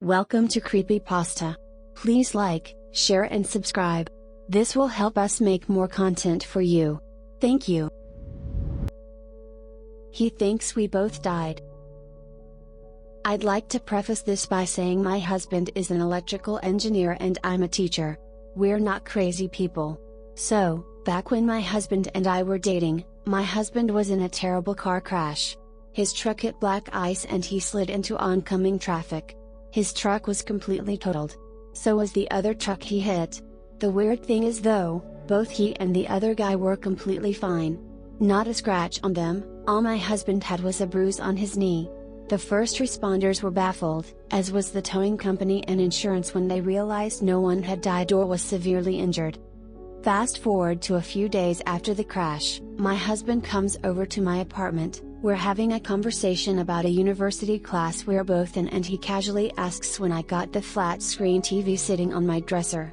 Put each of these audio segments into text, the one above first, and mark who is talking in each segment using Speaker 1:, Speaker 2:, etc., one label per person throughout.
Speaker 1: Welcome to Creepypasta. Please like, share and subscribe. This will help us make more content for you. Thank you. He thinks we both died. I'd like to preface this by saying my husband is an electrical engineer and I'm a teacher. We're not crazy people. So, back when my husband and I were dating, my husband was in a terrible car crash. His truck hit black ice and he slid into oncoming traffic. His truck was completely totaled. So was the other truck he hit. The weird thing is though, both he and the other guy were completely fine. Not a scratch on them, all my husband had was a bruise on his knee. The first responders were baffled, as was the towing company and insurance when they realized no one had died or was severely injured. Fast forward to a few days after the crash, my husband comes over to my apartment. We're having a conversation about a university class we're both in and he casually asks when I got the flat screen TV sitting on my dresser.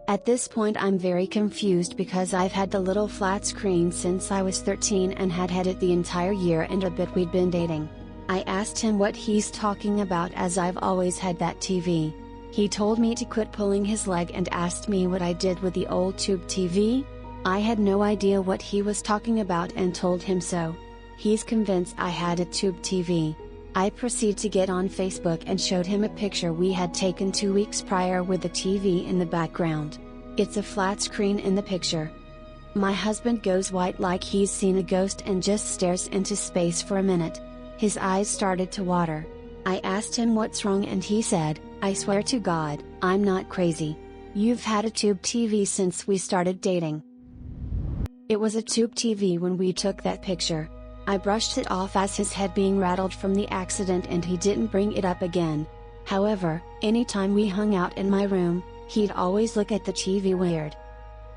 Speaker 1: At this point I'm very confused because I've had the little flat screen since I was 13 and had had it the entire year and a bit we'd been dating. I asked him what he's talking about as I've always had that TV. He told me to quit pulling his leg and asked me what I did with the old tube TV. I had no idea what he was talking about and told him so. He's convinced I had a tube TV. I proceed to get on Facebook and showed him a picture we had taken 2 weeks prior with the TV in the background. It's a flat screen in the picture. My husband goes white like he's seen a ghost and just stares into space for a minute. His eyes started to water. I asked him what's wrong and he said, "I swear to God, I'm not crazy. You've had a tube TV since we started dating." It was a tube TV when we took that picture. I brushed it off as his head being rattled from the accident and he didn't bring it up again. However, anytime we hung out in my room, he'd always look at the TV weird.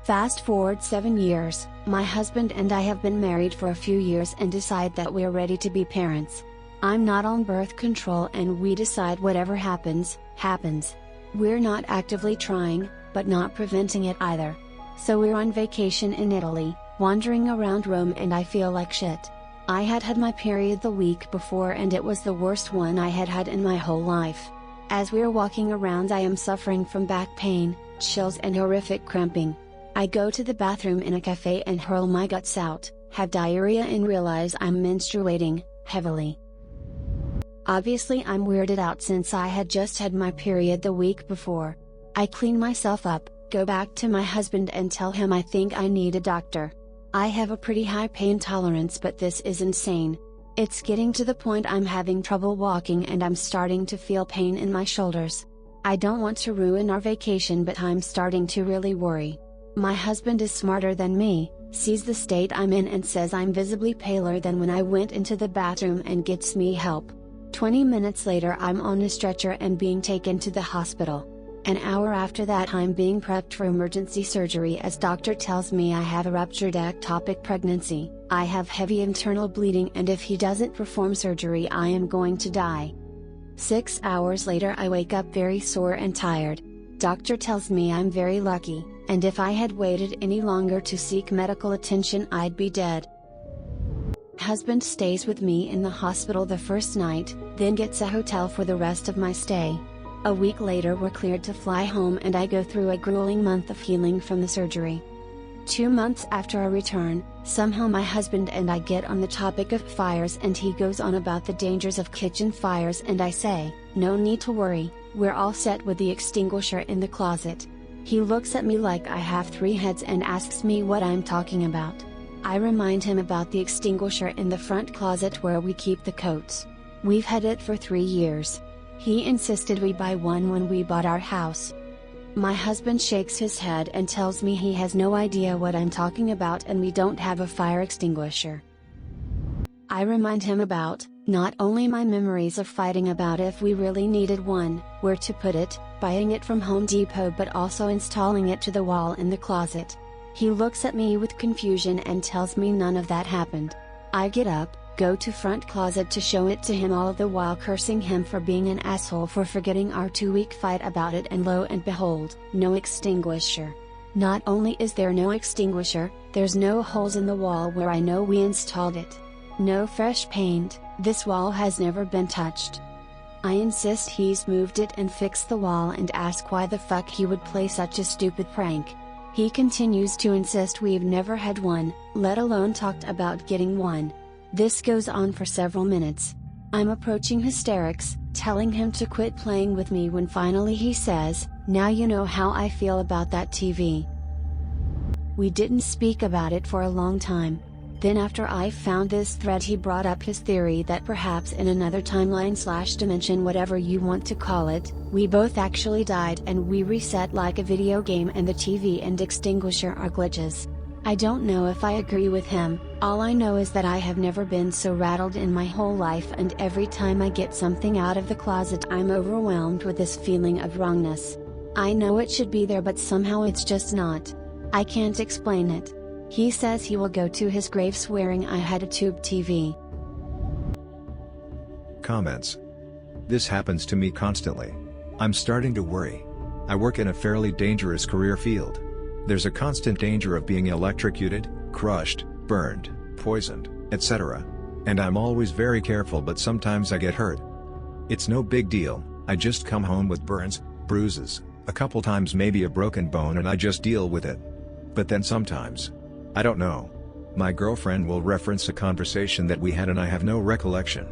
Speaker 1: Fast forward 7 years, my husband and I have been married for a few years and decide that we're ready to be parents. I'm not on birth control and we decide whatever happens, happens. We're not actively trying, but not preventing it either. So we're on vacation in Italy, wandering around Rome and I feel like shit. I had had my period the week before and it was the worst one I had had in my whole life. As we're walking around I am suffering from back pain, chills and horrific cramping. I go to the bathroom in a cafe and hurl my guts out, have diarrhea and realize I'm menstruating, heavily. Obviously I'm weirded out since I had just had my period the week before. I clean myself up, go back to my husband and tell him I think I need a doctor. I have a pretty high pain tolerance but this is insane. It's getting to the point I'm having trouble walking and I'm starting to feel pain in my shoulders. I don't want to ruin our vacation but I'm starting to really worry. My husband is smarter than me, sees the state I'm in and says I'm visibly paler than when I went into the bathroom and gets me help. 20 minutes later I'm on a stretcher and being taken to the hospital. An hour after that I'm being prepped for emergency surgery as doctor tells me I have a ruptured ectopic pregnancy, I have heavy internal bleeding and if he doesn't perform surgery I am going to die. 6 hours later I wake up very sore and tired. Doctor tells me I'm very lucky, and if I had waited any longer to seek medical attention I'd be dead. Husband stays with me in the hospital the first night, then gets a hotel for the rest of my stay. A week later we're cleared to fly home and I go through a grueling month of healing from the surgery. 2 months after our return, somehow my husband and I get on the topic of fires and he goes on about the dangers of kitchen fires and I say, "No need to worry, we're all set with the extinguisher in the closet." He looks at me like I have 3 heads and asks me what I'm talking about. I remind him about the extinguisher in the front closet where we keep the coats. We've had it for 3 years. He insisted we buy one when we bought our house. My husband shakes his head and tells me he has no idea what I'm talking about and we don't have a fire extinguisher. I remind him about, not only my memories of fighting about if we really needed one, where to put it, buying it from Home Depot but also installing it to the wall in the closet. He looks at me with confusion and tells me none of that happened. I get up, go to front closet to show it to him all the while cursing him for being an asshole for forgetting our 2-week fight about it and lo and behold, no extinguisher. Not only is there no extinguisher, there's no holes in the wall where I know we installed it. No fresh paint, this wall has never been touched. I insist he's moved it and fixed the wall and ask why the fuck he would play such a stupid prank. He continues to insist we've never had one, let alone talked about getting one. This goes on for several minutes. I'm approaching hysterics, telling him to quit playing with me when finally he says, "Now you know how I feel about that TV." We didn't speak about it for a long time. Then after I found this thread he brought up his theory that perhaps in another timeline/dimension, whatever you want to call it, we both actually died and we reset like a video game and the TV and extinguisher are glitches. I don't know if I agree with him, all I know is that I have never been so rattled in my whole life, and every time I get something out of the closet I'm overwhelmed with this feeling of wrongness. I know it should be there but somehow it's just not. I can't explain it. He says he will go to his grave swearing I had a tube TV.
Speaker 2: Comments. This happens to me constantly. I'm starting to worry. I work in a fairly dangerous career field. There's a constant danger of being electrocuted, crushed, burned, poisoned, etc. And I'm always very careful, but sometimes I get hurt. It's no big deal, I just come home with burns, bruises, a couple times maybe a broken bone, and I just deal with it. But then sometimes, I don't know, my girlfriend will reference a conversation that we had and I have no recollection.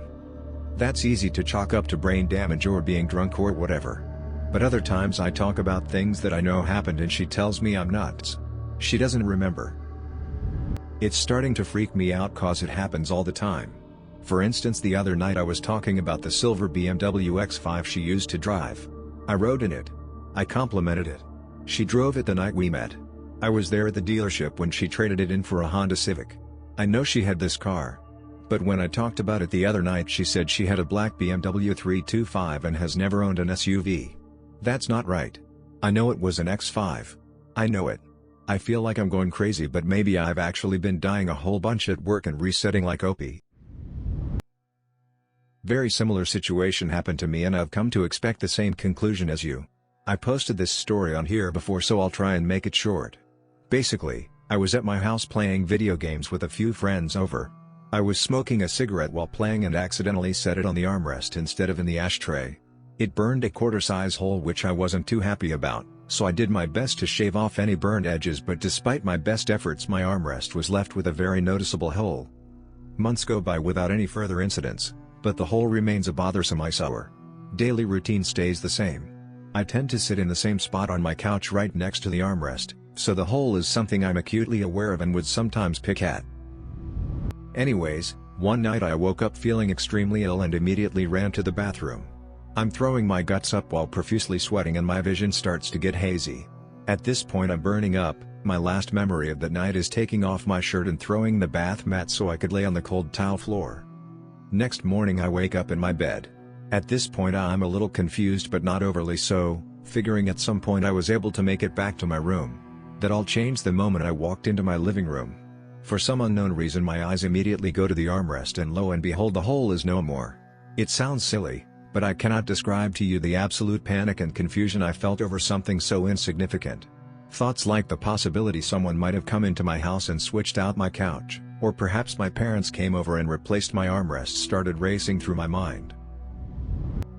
Speaker 2: That's easy to chalk up to brain damage or being drunk or whatever. But other times I talk about things that I know happened and she tells me I'm nuts. She doesn't remember. It's starting to freak me out cause it happens all the time. For instance, the other night I was talking about the silver BMW X5 she used to drive. I rode in it. I complimented it. She drove it the night we met. I was there at the dealership when she traded it in for a Honda Civic. I know she had this car. But when I talked about it the other night she said she had a black BMW 325 and has never owned an SUV. That's not right. I know it was an X5. I know it. I feel like I'm going crazy, but maybe I've actually been dying a whole bunch at work and resetting like Opie. Very similar situation happened to me and I've come to expect the same conclusion as you. I posted this story on here before so I'll try and make it short. Basically, I was at my house playing video games with a few friends over. I was smoking a cigarette while playing and accidentally set it on the armrest instead of in the ashtray. It burned a quarter-size hole which I wasn't too happy about, so I did my best to shave off any burned edges, but despite my best efforts my armrest was left with a very noticeable hole. Months go by without any further incidents, but the hole remains a bothersome eyesore. Daily routine stays the same. I tend to sit in the same spot on my couch right next to the armrest, so the hole is something I'm acutely aware of and would sometimes pick at. Anyways, one night I woke up feeling extremely ill and immediately ran to the bathroom. I'm throwing my guts up while profusely sweating and my vision starts to get hazy. At this point I'm burning up. My last memory of that night is taking off my shirt and throwing the bath mat so I could lay on the cold tile floor. Next morning I wake up in my bed. At this point I'm a little confused but not overly so, figuring at some point I was able to make it back to my room. That all changed the moment I walked into my living room. For some unknown reason my eyes immediately go to the armrest and lo and behold the hole is no more. It sounds silly, but I cannot describe to you the absolute panic and confusion I felt over something so insignificant. Thoughts like the possibility someone might have come into my house and switched out my couch, or perhaps my parents came over and replaced my armrest started racing through my mind.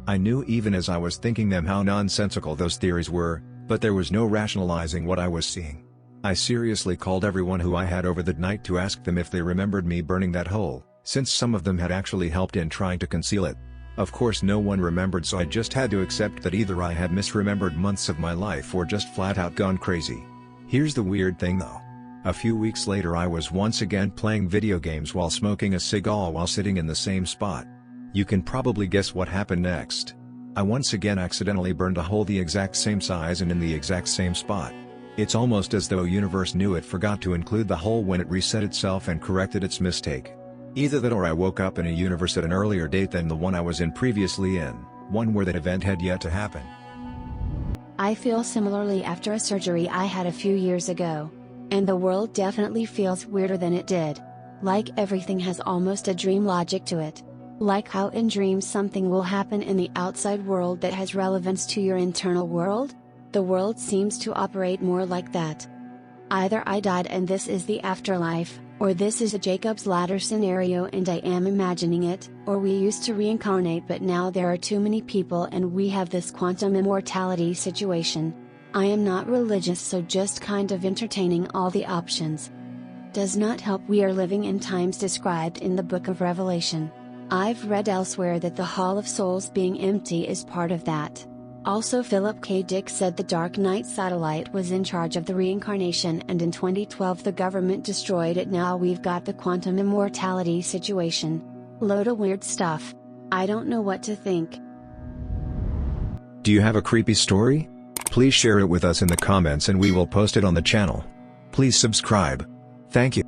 Speaker 2: I knew even as I was thinking them how nonsensical those theories were, but there was no rationalizing what I was seeing. I seriously called everyone who I had over that night to ask them if they remembered me burning that hole, since some of them had actually helped in trying to conceal it. Of course no one remembered, so I just had to accept that either I had misremembered months of my life or just flat out gone crazy. Here's the weird thing though. A few weeks later I was once again playing video games while smoking a cig all while sitting in the same spot. You can probably guess what happened next. I once again accidentally burned a hole the exact same size and in the exact same spot. It's almost as though universe knew it forgot to include the hole when it reset itself and corrected its mistake. Either that or I woke up in a universe at an earlier date than the one I was in previously in, one where that event had yet to happen.
Speaker 1: I feel similarly after a surgery I had a few years ago. And the world definitely feels weirder than it did. Like everything has almost a dream logic to it. Like how in dreams something will happen in the outside world that has relevance to your internal world? The world seems to operate more like that. Either I died and this is the afterlife, Or this is a Jacob's Ladder scenario and I am imagining it, or we used to reincarnate but now there are too many people and we have this quantum immortality situation. I am not religious, so just kind of entertaining all the options. Does not help we are living in times described in the book of Revelation. I've read elsewhere that the Hall of Souls being empty is part of that. Also Philip K. Dick said the Dark Knight satellite was in charge of the reincarnation and in 2012 the government destroyed it. Now we've got the quantum immortality situation. Load of weird stuff. I don't know what to think.
Speaker 2: Do you have a creepy story? Please share it with us in the comments and we will post it on the channel. Please subscribe. Thank you.